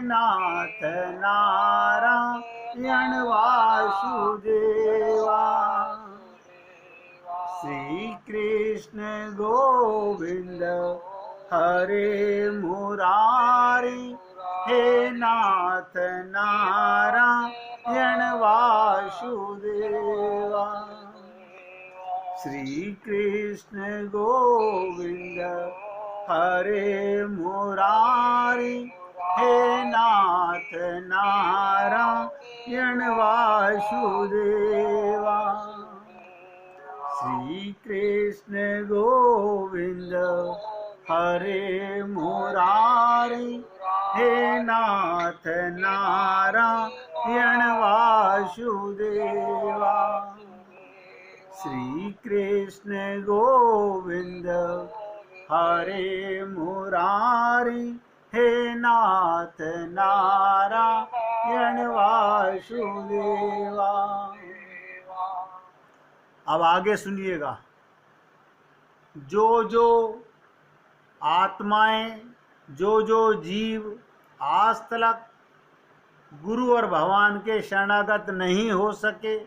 नाथ नारायण वासुदेवा। श्री कृष्ण गोविंद हरे मुरारी, हे नाथ नारायण वासुदेवा। श्री कृष्ण गोविंद हरे मुरारी, हे नाथ नारायण वासुदेवा। श्री कृष्ण गोविंद हरे मुरारी, हे नाथ नारायण वासुदेवा। श्री कृष्ण गोविंद हरे मुरारी, हे नाथ नारायण वासुदेवा। अब आगे सुनिएगा। जो जो आत्माएं, जो जीव आज तक गुरु और भगवान के शरणागत नहीं हो सके,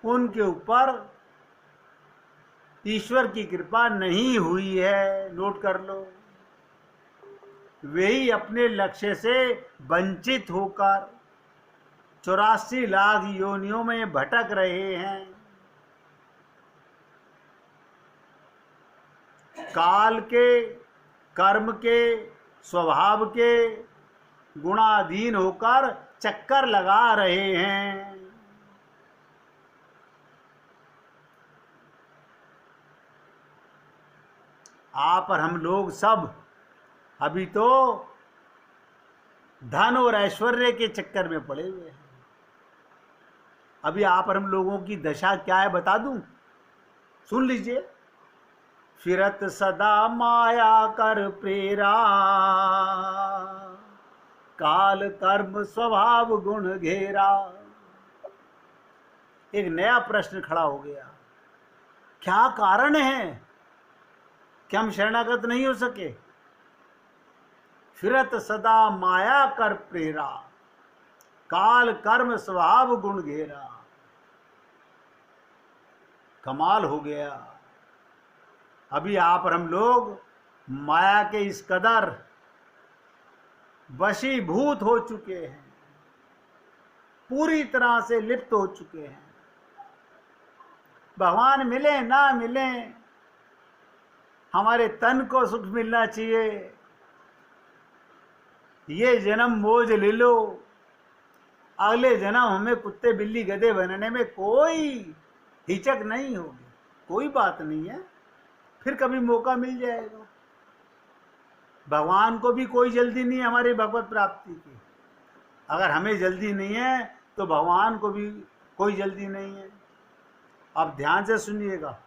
उनके ऊपर ईश्वर की कृपा नहीं हुई है। नोट कर लो। वे ही अपने लक्ष्य से वंचित होकर 84 लाख योनियों में भटक रहे हैं। काल के, कर्म के, स्वभाव के गुणाधीन होकर चक्कर लगा रहे हैं। आप और हम लोग सब अभी तो धन और ऐश्वर्य के चक्कर में पड़े हुए हैं। अभी आप और हम लोगों की दशा क्या है बता दूं, सुन लीजिए। फिरत सदा माया कर प्रेरा, काल कर्म स्वभाव गुण घेरा। एक नया प्रश्न खड़ा हो गया। क्या कारण है कि हम शरणागत नहीं हो सके? फिरत सदा माया कर प्रेरा, काल कर्म स्वभाव गुण घेरा। कमाल हो गया। अभी आप और हम लोग माया के इस कदर वशीभूत हो चुके हैं, पूरी तरह से लिप्त हो चुके हैं। भगवान मिले ना मिले, हमारे तन को सुख मिलना चाहिए। ये जन्म मौज ले लो, अगले जन्म हमें कुत्ते बिल्ली गधे बनने में कोई हिचक नहीं होगी, कोई बात नहीं है, फिर कभी मौका मिल जाएगा। भगवान को भी कोई जल्दी नहीं है हमारी भगवत प्राप्ति की। अगर हमें जल्दी नहीं है तो भगवान को भी कोई जल्दी नहीं है। अब ध्यान से सुनिएगा।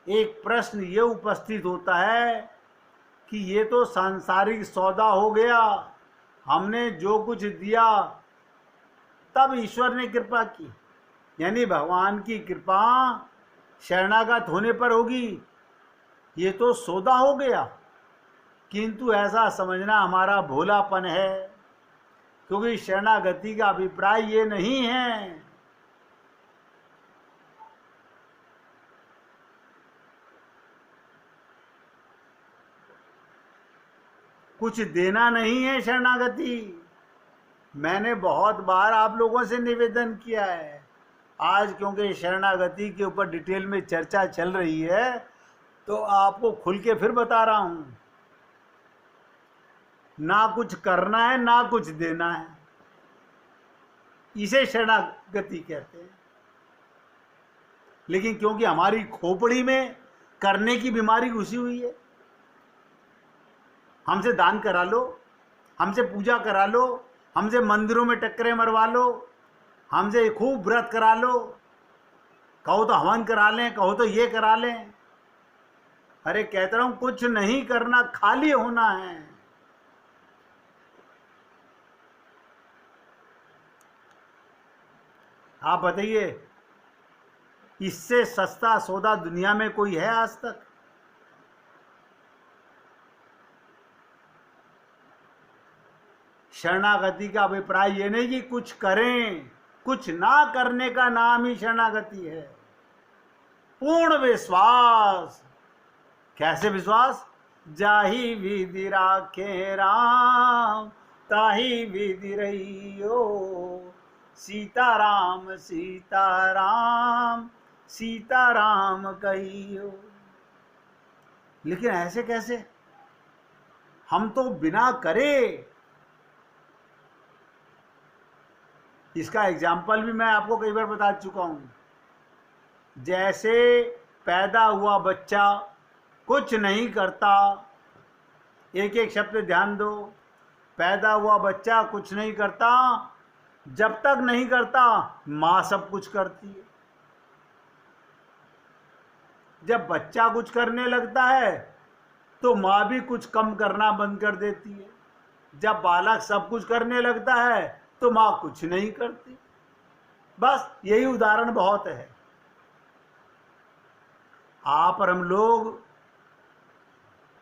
एक प्रश्न ये उपस्थित होता है कि ये तो सांसारिक सौदा हो गया, हमने जो कुछ दिया तब ईश्वर ने कृपा की, यानी भगवान की कृपा शरणागत होने पर होगी, ये तो सौदा हो गया। किंतु ऐसा समझना हमारा भोलापन है, क्योंकि शरणागति का अभिप्राय ये नहीं है। कुछ देना नहीं है शरणागति। मैंने बहुत बार आप लोगों से निवेदन किया है। आज क्योंकि शरणागति के ऊपर डिटेल में चर्चा चल रही है तो आपको खुल के फिर बता रहा हूं। ना कुछ करना है ना कुछ देना है, इसे शरणागति कहते हैं। लेकिन क्योंकि हमारी खोपड़ी में करने की बीमारी घुसी हुई है, हमसे दान करा लो, हमसे पूजा करा लो, हमसे मंदिरों में टक्करें मरवा लो, हमसे खूब व्रत करा लो, कहो तो हवन करा लें, कहो तो ये करा लें। अरे कहता हूं कुछ नहीं करना, खाली होना है। आप बताइए, इससे सस्ता सौदा दुनिया में कोई है आज तक? शरणागति का अभिप्राय ये नहीं कि कुछ करें, कुछ ना करने का नाम ही शरणागति है। पूर्ण विश्वास। कैसे विश्वास? जाही विधि राखे राम, ताही विधि रहियो, सीताराम सीताराम सीताराम कहियो। लेकिन ऐसे कैसे? हम तो बिना करे। इसका एग्जाम्पल भी मैं आपको कई बार बता चुका हूं। जैसे पैदा हुआ बच्चा कुछ नहीं करता, एक एक शब्द ध्यान दो। पैदा हुआ बच्चा कुछ नहीं करता, जब तक नहीं करता माँ सब कुछ करती है। जब बच्चा कुछ करने लगता है तो माँ भी कुछ कम करना बंद कर देती है। जब बालक सब कुछ करने लगता है तो माँ कुछ नहीं करती। बस यही उदाहरण बहुत है। आप और हम लोग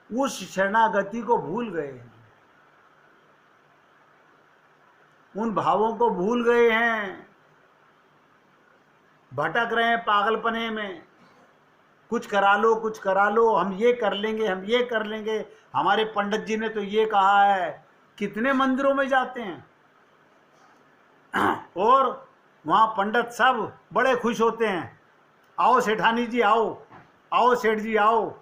उस शरणागति को भूल गए हैं, उन भावों को भूल गए हैं, भटक रहे हैं पागलपने में। कुछ करा लो, कुछ करा लो, हम ये कर लेंगे, हम ये कर लेंगे, हमारे पंडित जी ने तो ये कहा है। कितने मंदिरों में जाते हैं और वहाँ पंडित सब बड़े खुश होते हैं, आओ सेठानी जी आओ, आओ सेठ जी आओ।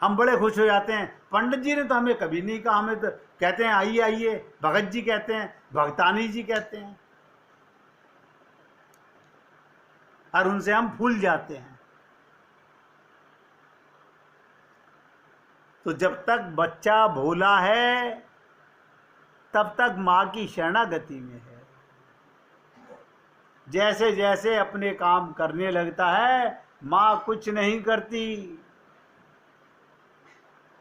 हम बड़े खुश हो जाते हैं। पंडित जी ने तो हमें कभी नहीं कहा, हमें तो कहते हैं आइए आइए, भगत जी कहते हैं, भगतानी जी कहते हैं, और उनसे हम भूल जाते हैं। तो जब तक बच्चा भोला है तब तक माँ की शरणागति में है। जैसे जैसे अपने काम करने लगता है माँ कुछ नहीं करती।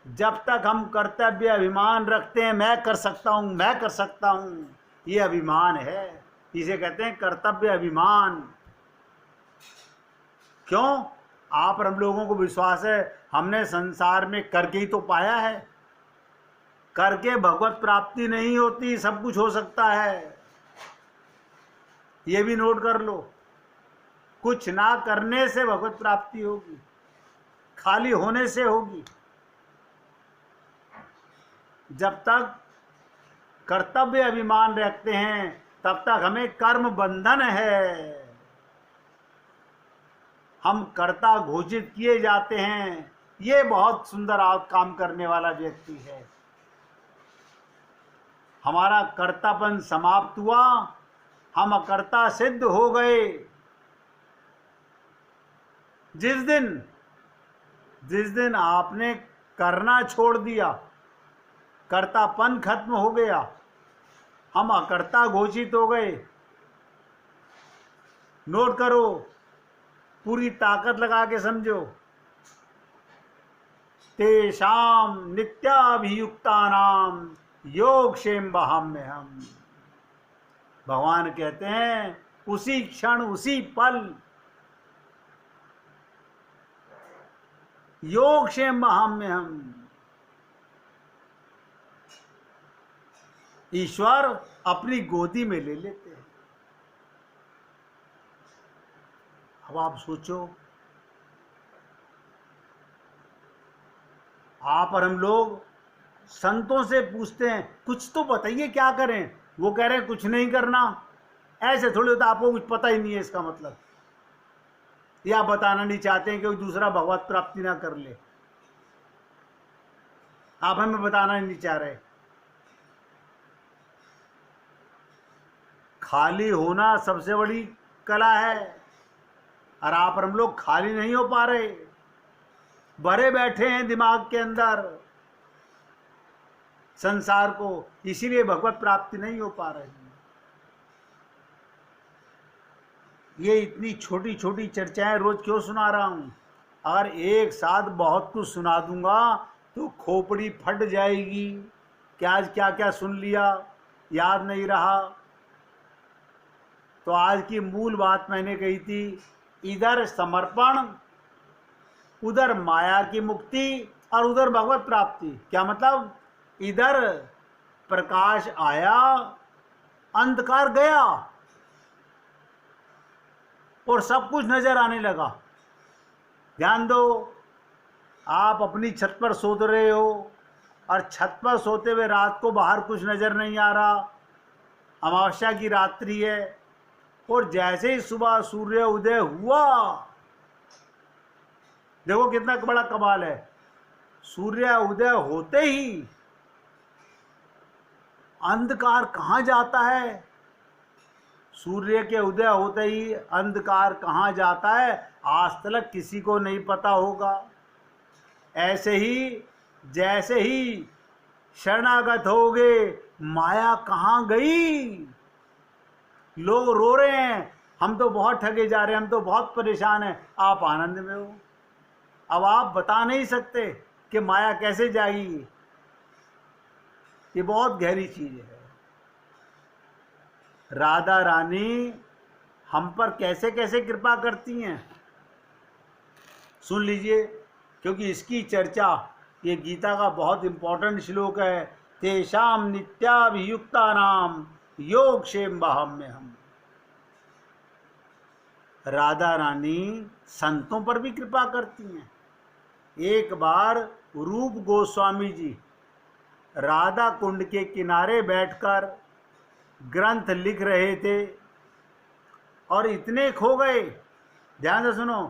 जब तक हम कर्तव्य अभिमान रखते हैं, मैं कर सकता हूं, मैं कर सकता हूं, ये अभिमान है। इसे कहते हैं कर्तव्य अभिमान। क्यों? आप और हम लोगों को विश्वास है हमने संसार में करके ही तो पाया है। करके भगवत प्राप्ति नहीं होती, सब कुछ हो सकता है। ये भी नोट कर लो, कुछ ना करने से भगवत प्राप्ति होगी, खाली होने से होगी। जब तक कर्तव्य अभिमान रखते हैं तब तक हमें कर्म बंधन है। हम कर्ता घोषित किए जाते हैं। ये बहुत सुंदर काम करने वाला व्यक्ति है। हमारा कर्तापन समाप्त हुआ, हम अकर्ता सिद्ध हो गए। जिस दिन आपने करना छोड़ दिया, कर्तापन खत्म हो गया, हम अकर्ता घोषित हो गए। नोट करो, पूरी ताकत लगा के समझो। तेषाम नित्याभियुक्तानाम योगक्षेम वहाम्यहम्। भगवान कहते हैं उसी क्षण उसी पल योगक्षेम वहाम्यहम्। ईश्वर अपनी गोदी में ले लेते हैं। अब आप सोचो, आप और हम लोग संतों से पूछते हैं कुछ तो बताइए क्या करें, वो कह रहे हैं कुछ नहीं करना। ऐसे थोड़ी होता, आपको कुछ पता ही नहीं है इसका मतलब, या बताना नहीं चाहते हैं कि कोई दूसरा भगवत प्राप्ति ना कर ले। आप हमें बताना ही नहीं चाह रहे। खाली होना सबसे बड़ी कला है, और आप और हम लोग खाली नहीं हो पा रहे, भरे बैठे हैं दिमाग के अंदर संसार को, इसीलिए भगवत प्राप्ति नहीं हो पा रही। ये इतनी छोटी छोटी चर्चाएं रोज क्यों सुना रहा हूं? अगर एक साथ बहुत कुछ सुना दूंगा तो खोपड़ी फट जाएगी कि आज क्या क्या सुन लिया, याद नहीं रहा। तो आज की मूल बात मैंने कही थी, इधर समर्पण, उधर माया की मुक्ति और उधर भगवत प्राप्ति। क्या मतलब? इधर प्रकाश आया, अंधकार गया और सब कुछ नजर आने लगा। ध्यान दो, आप अपनी छत पर सो रहे हो और छत पर सोते हुए रात को बाहर कुछ नजर नहीं आ रहा, अमावस्या की रात्रि है, और जैसे ही सुबह सूर्य उदय हुआ, देखो कितना बड़ा कमाल है, सूर्य उदय होते ही अंधकार कहां जाता है, सूर्य के उदय होते ही अंधकार कहां जाता है आज तक किसी को नहीं पता होगा। ऐसे ही जैसे ही शरणागत हो गए, माया कहां गई। लोग रो रहे हैं, हम तो बहुत ठगे जा रहे हैं, हम तो बहुत परेशान हैं, आप आनंद में हो। अब आप बता नहीं सकते कि माया कैसे जाएगी, ये बहुत गहरी चीज है। राधा रानी हम पर कैसे कैसे कृपा करती हैं, सुन लीजिए, क्योंकि इसकी चर्चा, ये गीता का बहुत इंपॉर्टेंट श्लोक है, तेषाम नित्याभियुक्ता नाम योग क्षेम में हम। राधा रानी संतों पर भी कृपा करती हैं। एक बार रूप गोस्वामी जी राधा कुंड के किनारे बैठकर ग्रंथ लिख रहे थे और इतने खो गए, ध्यान से सुनो,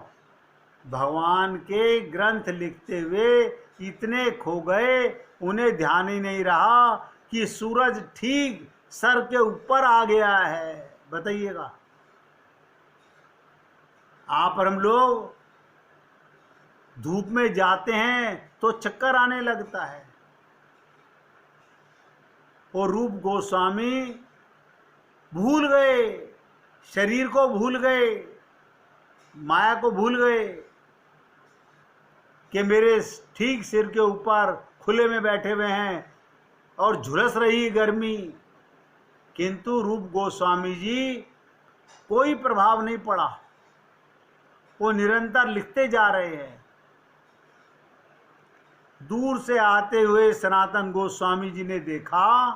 भगवान के ग्रंथ लिखते हुए इतने खो गए, उन्हें ध्यान ही नहीं रहा कि सूरज ठीक सर के ऊपर आ गया है। बताइएगा, आप और हम लोग धूप में जाते हैं तो चक्कर आने लगता है, और रूप गोस्वामी भूल गए, शरीर को भूल गए, माया को भूल गए कि मेरे ठीक सिर के ऊपर खुले में बैठे हुए हैं और झुलस रही गर्मी। किंतु रूप गोस्वामी जी कोई प्रभाव नहीं पड़ा, वो निरंतर लिखते जा रहे हैं। दूर से आते हुए सनातन गोस्वामी जी ने देखा,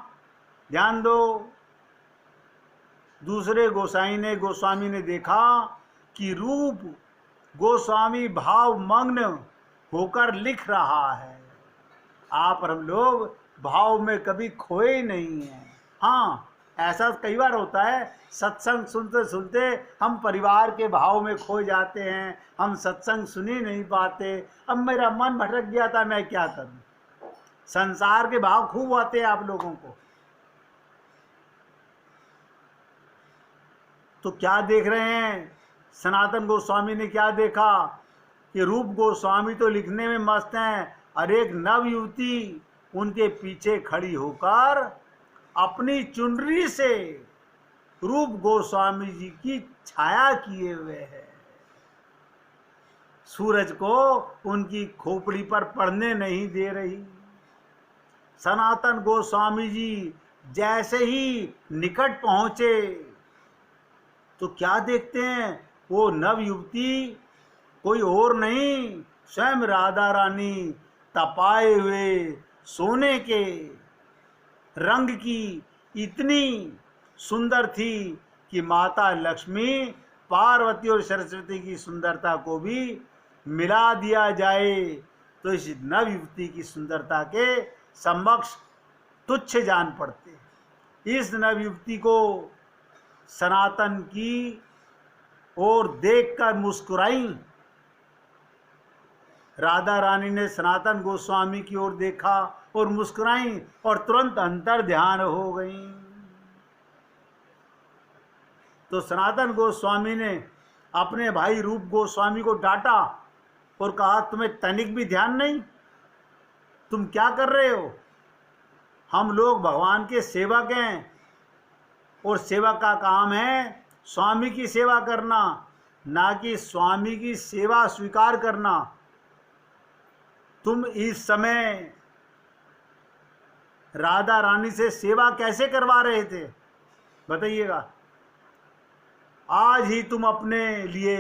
ध्यान दो, दूसरे गोस्वामी ने देखा कि रूप गोस्वामी भाव मग्न होकर लिख रहा है। आप और हम लोग भाव में कभी खोए नहीं हैं। हाँ, ऐसा कई बार होता है, सत्संग सुनते सुनते हम परिवार के भाव में खो जाते हैं, हम सत्संग सुन ही नहीं पाते। अब मेरा मन भटक गया था, मैं क्या करूं। संसार के भाव खूब आते हैं आप लोगों को। तो क्या देख रहे हैं, सनातन गोस्वामी ने क्या देखा कि रूप गोस्वामी तो लिखने में मस्त हैं, और एक नव युवती उनके पीछे खड़ी होकर अपनी चुनरी से रूप गोस्वामी जी की छाया किए हुए है, सूरज को उनकी खोपड़ी पर पड़ने नहीं दे रही। सनातन गोस्वामी जी जैसे ही निकट पहुंचे तो क्या देखते हैं, वो नव युवती कोई और नहीं, स्वयं राधा रानी तपाए हुए सोने के रंग की इतनी सुंदर थी कि माता लक्ष्मी, पार्वती और सरस्वती की सुंदरता को भी मिला दिया जाए तो इस नव युवती की सुंदरता के समक्ष तुच्छ जान पड़ते। इस नव युवती को सनातन की ओर देखकर मुस्कुराई। राधा रानी ने सनातन गोस्वामी की ओर देखा और मुस्कुराई और तुरंत अंतर ध्यान हो गई। तो सनातन गोस्वामी ने अपने भाई रूप गोस्वामी को डांटा और कहा, तुम्हें तनिक भी ध्यान नहीं, तुम क्या कर रहे हो। हम लोग भगवान के सेवक हैं और सेवक का काम है स्वामी की सेवा करना, ना कि स्वामी की सेवा स्वीकार करना। तुम इस समय राधा रानी से सेवा कैसे करवा रहे थे, बताइएगा। आज ही तुम अपने लिए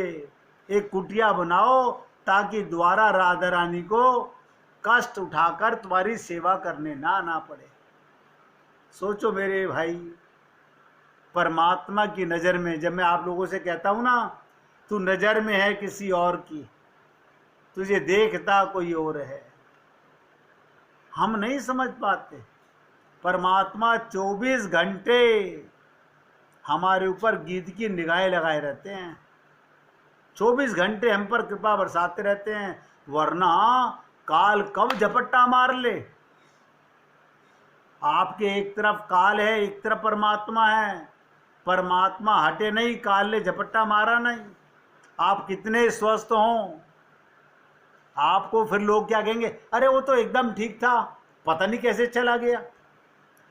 एक कुटिया बनाओ ताकि द्वारा राधा रानी को कष्ट उठाकर तुम्हारी सेवा करने ना पड़े। सोचो मेरे भाई, परमात्मा की नज़र में जब मैं आप लोगों से कहता हूं ना, तू नज़र में है किसी और की, तुझे देखता कोई और है, हम नहीं समझ पाते। परमात्मा 24 घंटे हमारे ऊपर गीत की निगाहें लगाए रहते हैं, 24 घंटे हम पर कृपा बरसाते रहते हैं, वरना काल कब झपट्टा मार ले। आपके एक तरफ काल है, एक तरफ परमात्मा है, परमात्मा हटे नहीं, काल ने झपट्टा मारा नहीं। आप कितने स्वस्थ हों, आपको फिर लोग क्या कहेंगे, अरे वो तो एकदम ठीक था, पता नहीं कैसे चला गया,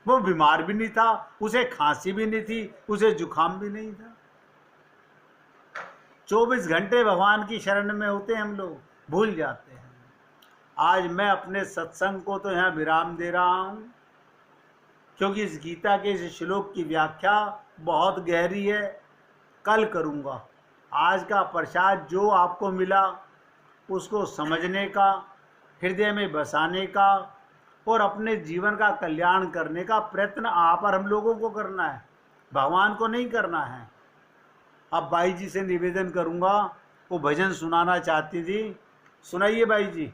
वो बीमार भी नहीं था, उसे खांसी भी नहीं थी, उसे जुकाम भी नहीं था। 24 घंटे भगवान की शरण में होते हैं हम लोग, भूल जाते हैं। आज मैं अपने सत्संग को तो यहाँ विराम दे रहा हूँ, क्योंकि इस गीता के इस श्लोक की व्याख्या बहुत गहरी है, कल करूँगा। आज का प्रसाद जो आपको मिला उसको समझने का, हृदय में बसाने का और अपने जीवन का कल्याण करने का प्रयत्न आप और हम लोगों को करना है, भगवान को नहीं करना है। अब बाई जी से निवेदन करूँगा, वो भजन सुनाना चाहती थी, सुनाइए बाई जी।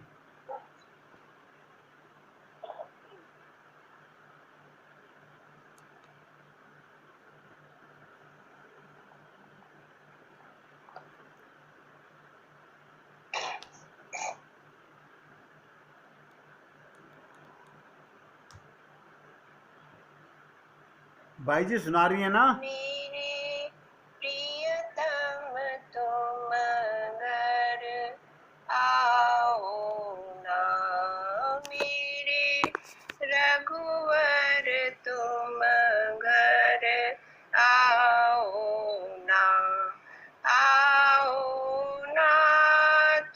भाई जी सुना रही है ना? मेरे प्रियतम तुम घर आओ ना, मेरे रघुवर तुम घर आओ ना, आओ ना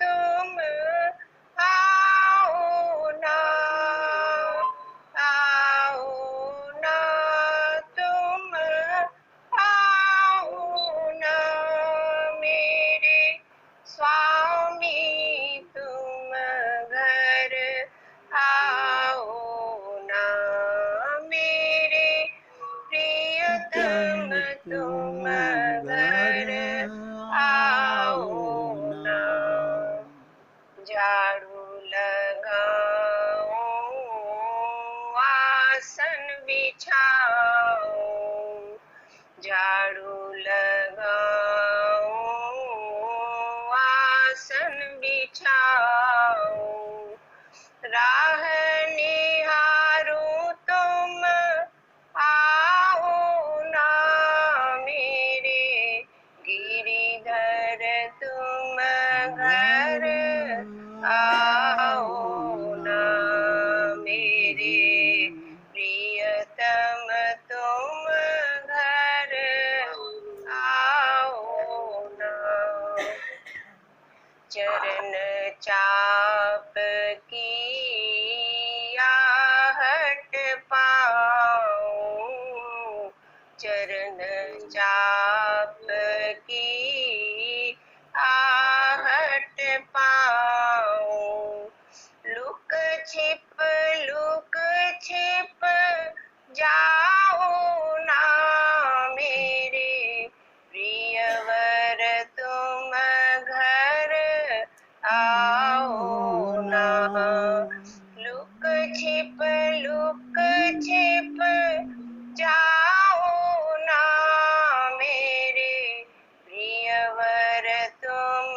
तुम, आओ ना, आओ ना तुम, आओ ना मेरे स्वामी तुम घर आओ ना, मेरे प्रियतम तुम घर आओ ना, झाड़ू लगाओ आसन बिछाओ, झाड़ू लगाओ आसन बिछाओ, राह निहारो तुम आओ ना, मेरे गिरिधर तुम घर आओ ना, मेरे प्रियतम तुम घर आओ ना, चरण चाप की आहट पाऊं, चरण चाप की आहट पाऊं, लुक छिप जाओ ना, मेरे प्रियवर तुम घर आओ ना, लुक छिप जाओ ना, मेरे प्रियवर तुम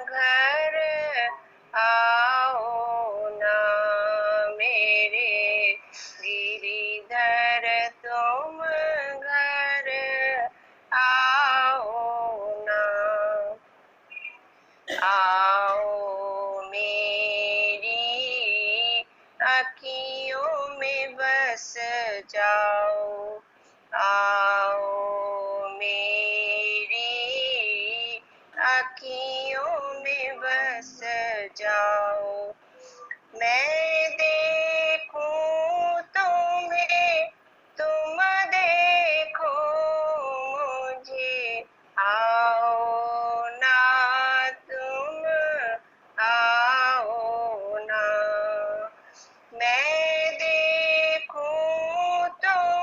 घर आओ ना, मेरे गिरिधर तुम घर आओ ना, आओ मेरी अखियों में बस जाओ, आओ मेरी अखियों में बस जाओ, मैं देखूं तुम्हें तुम देखो मुझे, आओ ना तुम, आओ ना, मैं देखूं तुम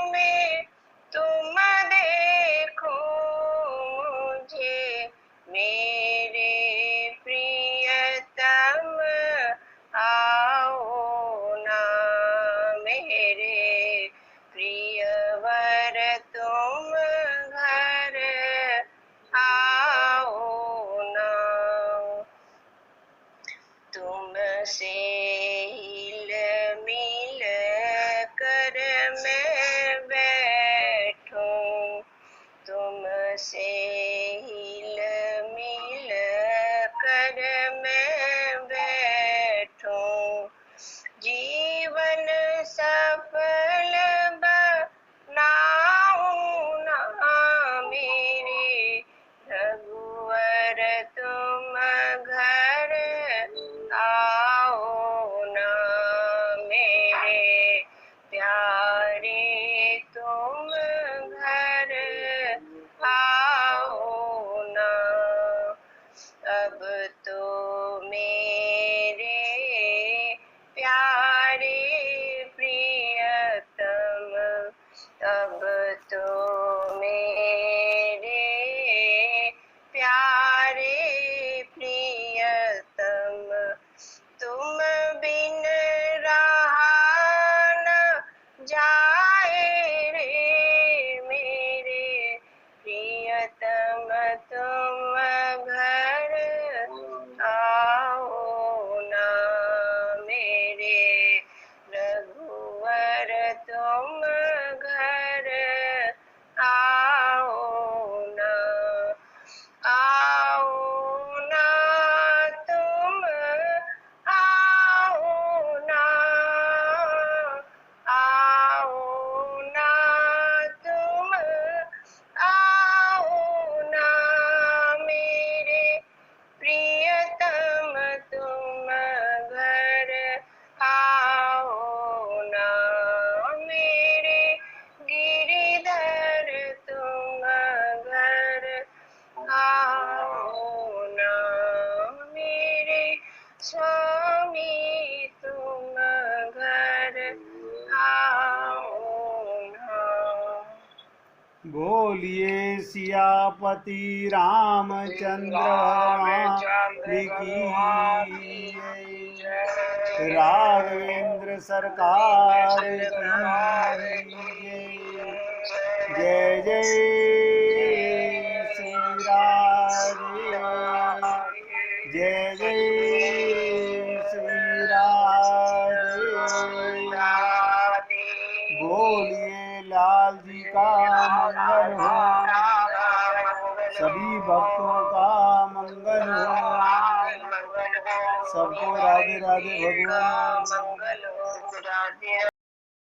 तुमसे हिल मिल कर मैं बैठूं, तुमसे हिल मिल कर मैं बैठूं, जीवन सफल बनाऊं ना मेरे रघुवर तुम घर आओ ना मेरे प्यारे तुम घर आओ ना, अब तो मेरे प्यारे प्रियतम, अब तो मेरे प्यारे प्रियतम, तुम बिन रहा न जाए रे मेरे प्रियतम, तुम घर आओ ना मेरे रघुवर तुम घर आओ ना, आओ ना तुम, आओ ना, आओ ना तुम, आओ ना मेरे प्रियतम, तुम घर आओ ना मेरे गिरिधर, तुम घर आओ ना मेरे स्वामी, तुम घर आओ ना। बोलिए सियापति रामचंद्र भगवान की जय, राघवेंद्र सरकार की जय, जय जय श्री राधे, जय जय श्री राधे, बोलिए लाल जी का मंगल हो, सभी भक्तों का मंगल हो, सबको राधे राधे भगवान। मंगल हो, राधे